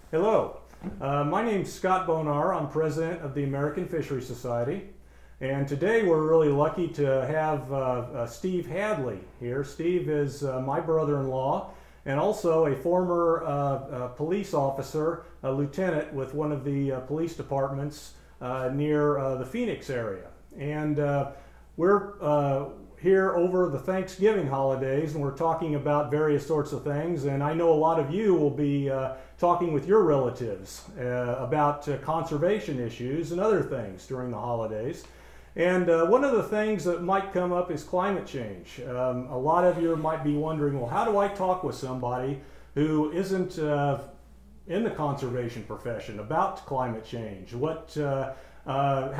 Hello, my name's Scott Bonar. I'm president of the American Fisheries Society. And today we're really lucky to have Steve Hadley here. Steve is my brother-in-law and also a former police officer, a lieutenant with one of the police departments near the Phoenix area. And we're here over the Thanksgiving holidays, and we're talking about various sorts of things. And I know a lot of you will be talking with your relatives about conservation issues and other things during the holidays. And one of the things that might come up is climate change. A lot of you might be wondering, well, how do I talk with somebody who isn't in the conservation profession about climate change? How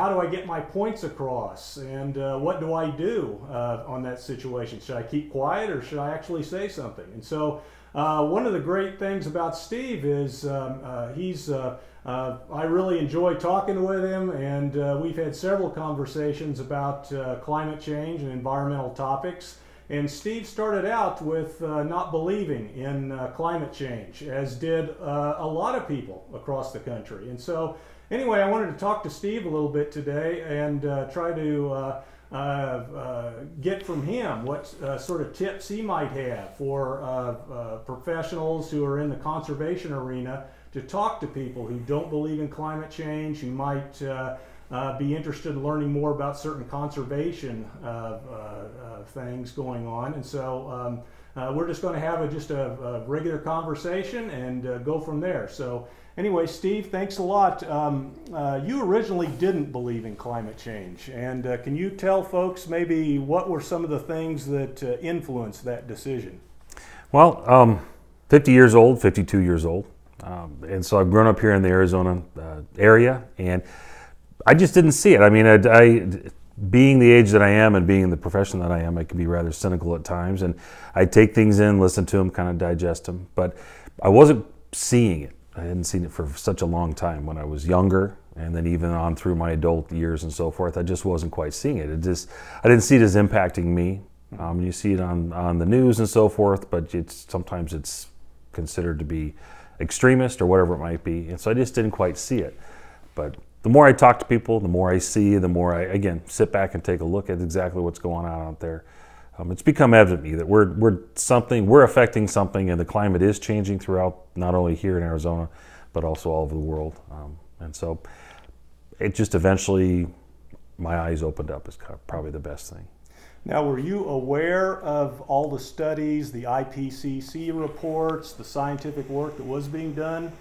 do I get my points across? And what do I do on that situation? Should I keep quiet or should I actually say something? And so one of the great things about Steve is I really enjoy talking with him, and we've had several conversations about climate change and environmental topics. And Steve started out with not believing in climate change, as did a lot of people across the country. And so anyway, I wanted to talk to Steve a little bit today and try to get from him what sort of tips he might have for professionals who are in the conservation arena to talk to people who don't believe in climate change, who might be interested in learning more about certain conservation things going on. And so we're just going to have just a regular conversation and go from there. So anyway, Steve, thanks a lot. You originally didn't believe in climate change, and can you tell folks maybe what were some of the things that influenced that decision? Well, 50 years old, 52 years old, and so I've grown up here in the Arizona area, and I just didn't see it. I mean, I being the age that I am and being in the profession that I am, I can be rather cynical at times, and I take things in, listen to them, kind of digest them, but I wasn't seeing it. I hadn't seen it for such a long time. When I was younger, and then even on through my adult years and so forth, I just wasn't quite seeing it. I didn't see it as impacting me. You see it on the news and so forth, but sometimes it's considered to be extremist or whatever it might be, and so I just didn't quite see it. But the more I talk to people, the more I see, the more I, again, sit back and take a look at exactly what's going on out there. It's become evident to me that we're affecting something, and the climate is changing throughout, not only here in Arizona, but also all over the world. And so it just eventually, my eyes opened up is probably the best thing. Now, were you aware of all the studies, the IPCC reports, the scientific work that was being done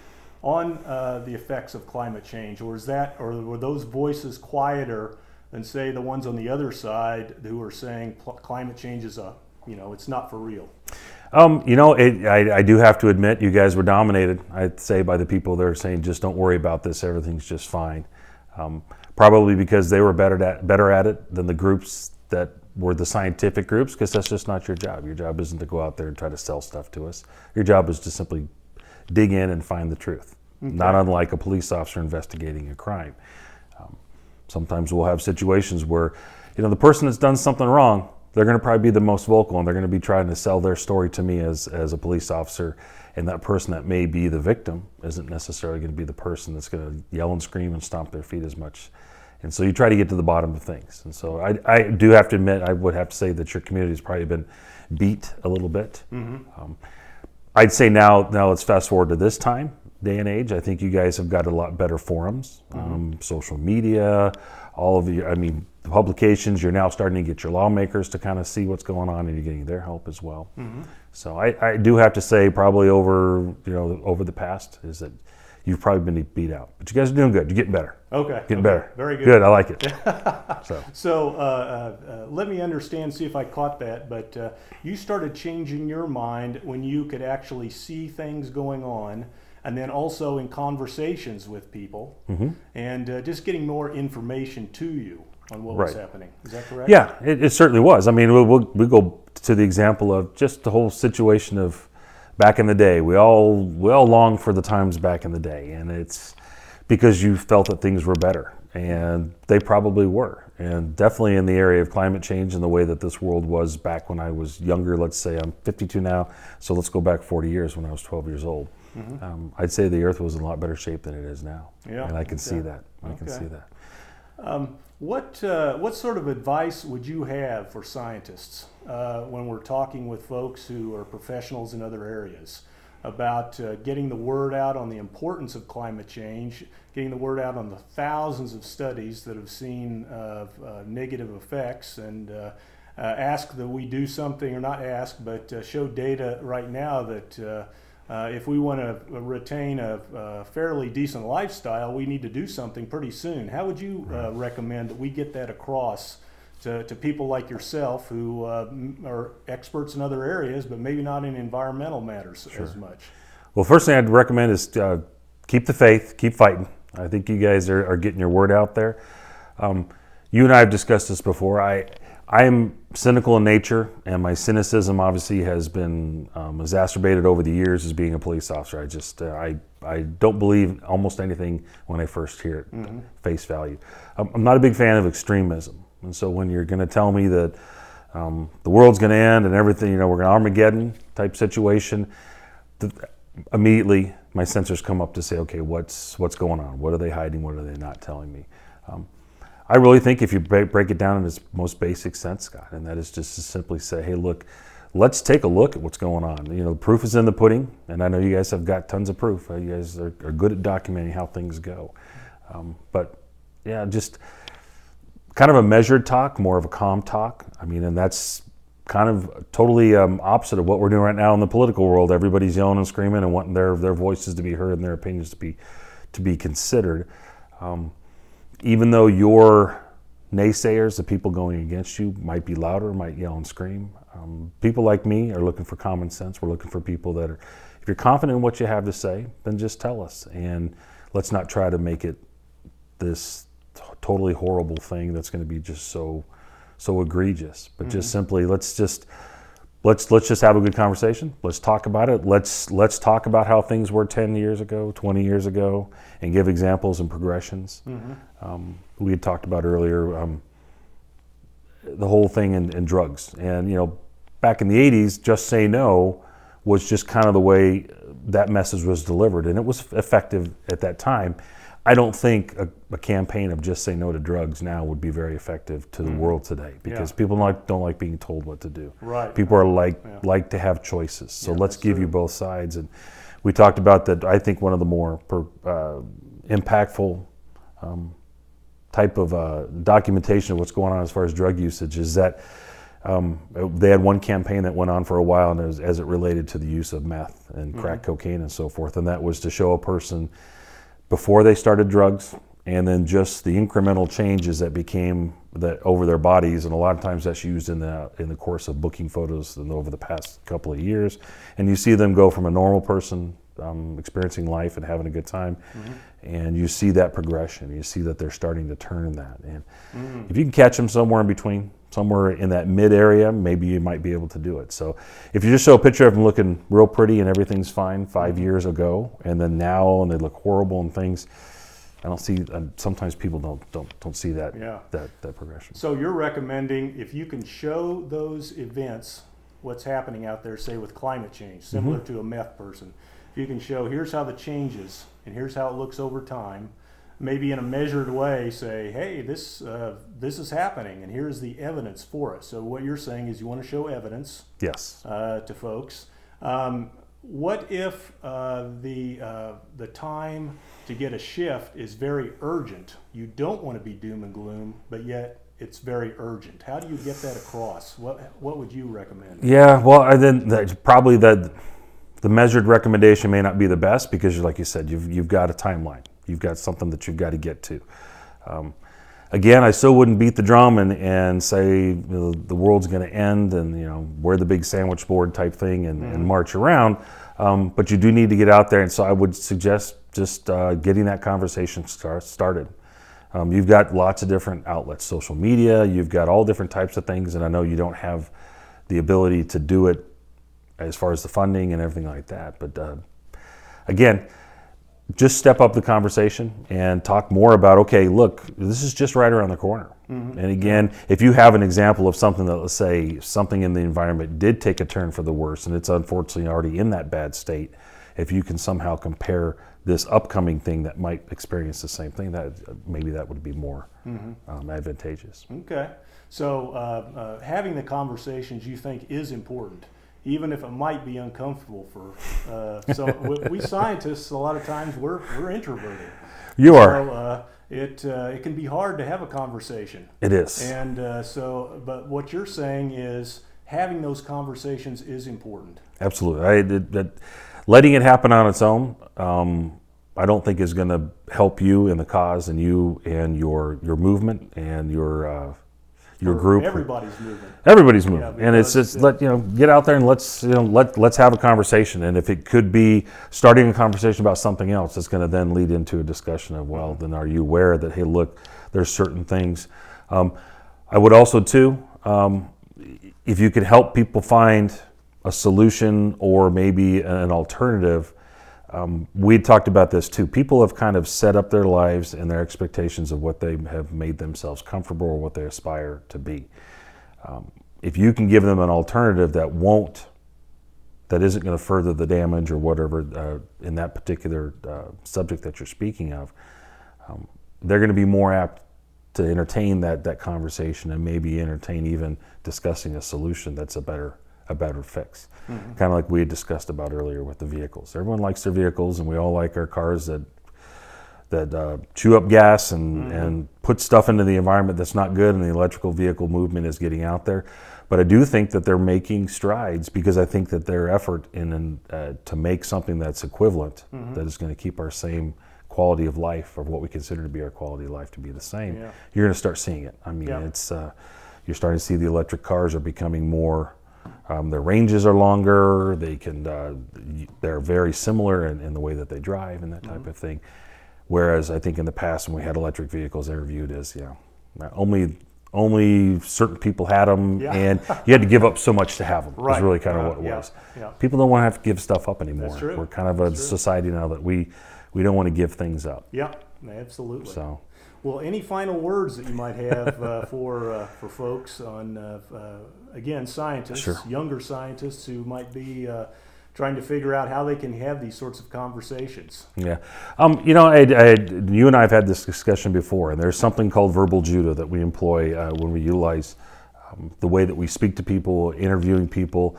on the effects of climate change, or were those voices quieter than, say, the ones on the other side who are saying climate change is it's not for real? I do have to admit, you guys were dominated, I'd say, by the people that are saying, just don't worry about this, everything's just fine. Probably because they were better at it than the groups that were the scientific groups, because that's just not your job. Your job isn't to go out there and try to sell stuff to us. Your job is to simply dig in and find the truth. Okay. Not unlike a police officer investigating a crime. Sometimes we'll have situations where, the person that's done something wrong, they're going to probably be the most vocal, and they're going to be trying to sell their story to me as a police officer, and that person that may be the victim isn't necessarily going to be the person that's going to yell and scream and stomp their feet as much. And so you try to get to the bottom of things. And so I do have to admit, I would have to say that your community has probably been beat a little bit. Mm-hmm. I'd say now let's fast forward to this day and age. I think you guys have got a lot better forums, social media, all of the publications. You're now starting to get your lawmakers to kind of see what's going on, and you're getting their help as well. Mm-hmm. So I do have to say, probably over the past, is that you've probably been beat out, but you guys are doing good. You're getting better. Okay. Getting better. Very good. Good. I like it. So let me understand, see if I caught that, but you started changing your mind when you could actually see things going on, and then also in conversations with people, mm-hmm. and just getting more information to you on what was happening. Is that correct? Yeah, it certainly was. I mean, we go to the example of just the whole situation of back in the day. We all long for the times back in the day, and it's because you felt that things were better, and they probably were. And definitely in the area of climate change and the way that this world was back when I was younger. Let's say I'm 52 now, so let's go back 40 years when I was 12 years old. I'd say the Earth was in a lot better shape than it is now. Yeah, and I can see that. I Okay. can see that. What sort of advice would you have for scientists when we're talking with folks who are professionals in other areas about getting the word out on the importance of climate change, getting the word out on the thousands of studies that have seen negative effects, and ask that we do something, or not ask, but show data right now that if we want to retain a fairly decent lifestyle, we need to do something pretty soon. How would you recommend that we get that across to people like yourself who are experts in other areas, but maybe not in environmental matters as much? Well, first thing I'd recommend is keep the faith, keep fighting. I think you guys are getting your word out there. You and I have discussed this before. I am cynical in nature, and my cynicism obviously has been exacerbated over the years as being a police officer. I don't believe almost anything when I first hear it, face value. I'm not a big fan of extremism, and so when you're going to tell me that the world's going to end and everything, we're going to Armageddon type situation, immediately my sensors come up to say, okay, what's going on? What are they hiding? What are they not telling me? I really think if you break it down in its most basic sense, Scott, and that is just to simply say, hey, look, let's take a look at what's going on. The proof is in the pudding, and I know you guys have got tons of proof. You guys are good at documenting how things go. But yeah, just kind of a measured talk, more of a calm talk. And that's kind of totally opposite of what we're doing right now in the political world. Everybody's yelling and screaming and wanting their voices to be heard and their opinions to be considered. Even though your naysayers, the people going against you, might be louder, might yell and scream, people like me are looking for common sense. We're looking for people that are, if you're confident in what you have to say, then just tell us. And let's not try to make it this totally horrible thing that's going to be just so egregious. But just simply, let's just have a good conversation. Let's talk about it. Let's talk about how things were 10 years ago, 20 years ago, and give examples and progressions. We had talked about earlier the whole thing in drugs. And, back in the 80s, Just Say No was just kind of the way that message was delivered. And it was effective at that time. I don't think a campaign of Just Say No to Drugs now would be very effective to the world today, because people don't like being told what to do. Right. People are like to have choices. So let's give you both sides. And we talked about that. I think one of the more impactful type of documentation of what's going on as far as drug usage is that they had one campaign that went on for a while, and as it related to the use of meth and crack cocaine and so forth, and that was to show a person before they started drugs, and then just the incremental changes that became that over their bodies, and a lot of times that's used in the course of booking photos over the past couple of years, and you see them go from a normal person experiencing life and having a good time, and you see that progression. You see that they're starting to turn that, and if you can catch them somewhere in between, somewhere in that mid area, maybe you might be able to do it. So if you just show a picture of them looking real pretty and everything's fine 5 years ago, and then now and they look horrible and things, I don't see. Sometimes people don't see that that progression. So you're recommending, if you can show those events, what's happening out there, say with climate change, similar to a meth person, if you can show here's how the changes and here's how it looks over time, maybe in a measured way say, hey, this is happening and here's the evidence for it. So what you're saying is you want to show evidence to folks. What if the time to get a shift is very urgent? You don't want to be doom and gloom, but yet it's very urgent. How do you get that across? What would you recommend? Yeah, well, probably the measured recommendation may not be the best, because like you said, you've got a timeline. You've got something that you've got to get to. Again, I still wouldn't beat the drum and say the world's going to end and wear the big sandwich board type thing and march around. But you do need to get out there, and so I would suggest just getting that conversation started. You've got lots of different outlets, social media. You've got all different types of things, and I know you don't have the ability to do it as far as the funding and everything like that. But again, just step up the conversation and talk more about, okay, look, this is just right around the corner. And again, if you have an example of something that, let's say, something in the environment did take a turn for the worse, and it's unfortunately already in that bad state, if you can somehow compare this upcoming thing that might experience the same thing, that maybe that would be more advantageous. Okay. So having the conversations you think is important, even if it might be uncomfortable for we scientists, a lot of times we're introverted. You are. So it can be hard to have a conversation. It is. And but what you're saying is having those conversations is important. Absolutely. Letting it happen on its own, I don't think is going to help you in the cause, and you and your movement and your group. Everybody's moving. Everybody's moving, and it's just get out there and let's have a conversation. And if it could be starting a conversation about something else, it's going to then lead into a discussion of, well, then are you aware that, hey, look, there's certain things. I would also too, if you could help people find a solution or maybe an alternative. We talked about this too. People have kind of set up their lives and their expectations of what they have made themselves comfortable or what they aspire to be. If you can give them an alternative that isn't going to further the damage or whatever in that particular subject that you're speaking of, they're going to be more apt to entertain that conversation and maybe entertain even discussing a solution that's a better fix. Mm-hmm. Kind of like we had discussed about earlier with the vehicles. Everyone likes their vehicles, and we all like our cars that chew up gas and put stuff into the environment that's not good, and the electrical vehicle movement is getting out there. But I do think that they're making strides, because I think that their effort to make something that's equivalent, that is going to keep our same quality of life, or what we consider to be our quality of life, to be the same. Yeah. You're going to start seeing it. I mean, it's you're starting to see the electric cars are becoming more. Their ranges are longer. They're very similar in the way that they drive and that type of thing. Whereas I think in the past, when we had electric vehicles, they were viewed as only certain people had them, and you had to give up so much to have them. Right. Is really kind of what it was. Yeah. People don't want to have to give stuff up anymore. That's true. We're kind of a society now that we don't want to give things up. Yeah, absolutely. So. Well, any final words that you might have for folks on, again, scientists, Sure. Younger scientists who might be trying to figure out how they can have these sorts of conversations? Yeah. You and I have had this discussion before, and there's something called verbal judo that we employ when we utilize the way that we speak to people, interviewing people.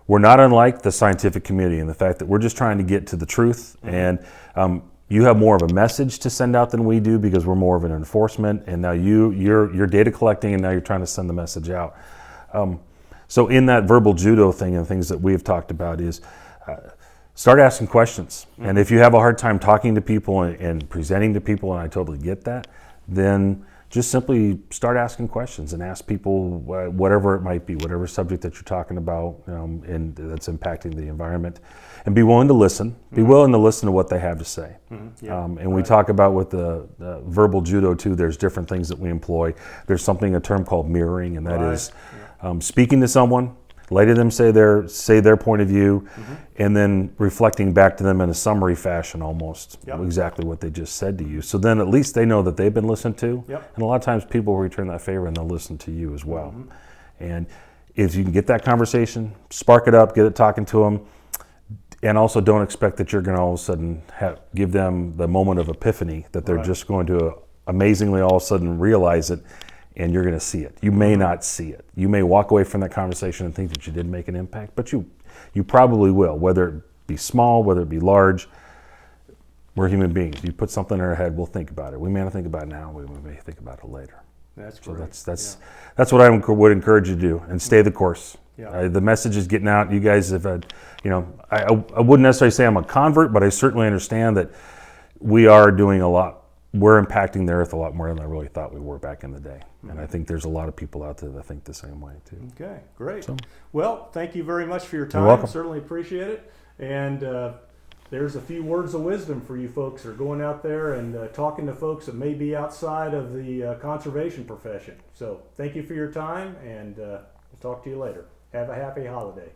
We're not unlike the scientific community in the fact that we're just trying to get to the truth, and you have more of a message to send out than we do, because we're more of an enforcement, and now you're data collecting, and now you're trying to send the message out. So in that verbal judo thing, and things that we've talked about is start asking questions. And if you have a hard time talking to people and presenting to people, and I totally get that, then just simply start asking questions and ask people whatever it might be, whatever subject that you're talking about, and that's impacting the environment. And be willing to listen. Be willing to listen to what they have to say. And we talk about with the verbal judo too, there's different things that we employ. There's a term called mirroring, and that is speaking to someone, letting them say their point of view, and then reflecting back to them in a summary fashion almost, exactly what they just said to you. So then at least they know that they've been listened to. And a lot of times people will return that favor, and they'll listen to you as well. And if you can get that conversation, spark it up, get it talking to them, and also don't expect that you're going to all of a sudden give them the moment of epiphany, that they're just going to amazingly all of a sudden realize it, and you're going to see it. You may not see it. You may walk away from that conversation and think that you did make an impact, but you probably will, whether it be small, whether it be large. We're human beings. You put something in our head, we'll think about it. We may not think about it now, we may think about it later. That's great. So that's what I would encourage you to do, and stay the course. The message is getting out. You guys have had, I wouldn't necessarily say I'm a convert, but I certainly understand that we are doing a lot. We're impacting the earth a lot more than I really thought we were back in the day. And I think there's a lot of people out there that think the same way too. Okay, great. Well, thank you very much for your time. You're welcome. Certainly appreciate it. And there's a few words of wisdom for you folks who are going out there and talking to folks that may be outside of the conservation profession. So thank you for your time, and we'll talk to you later. Have a happy holiday.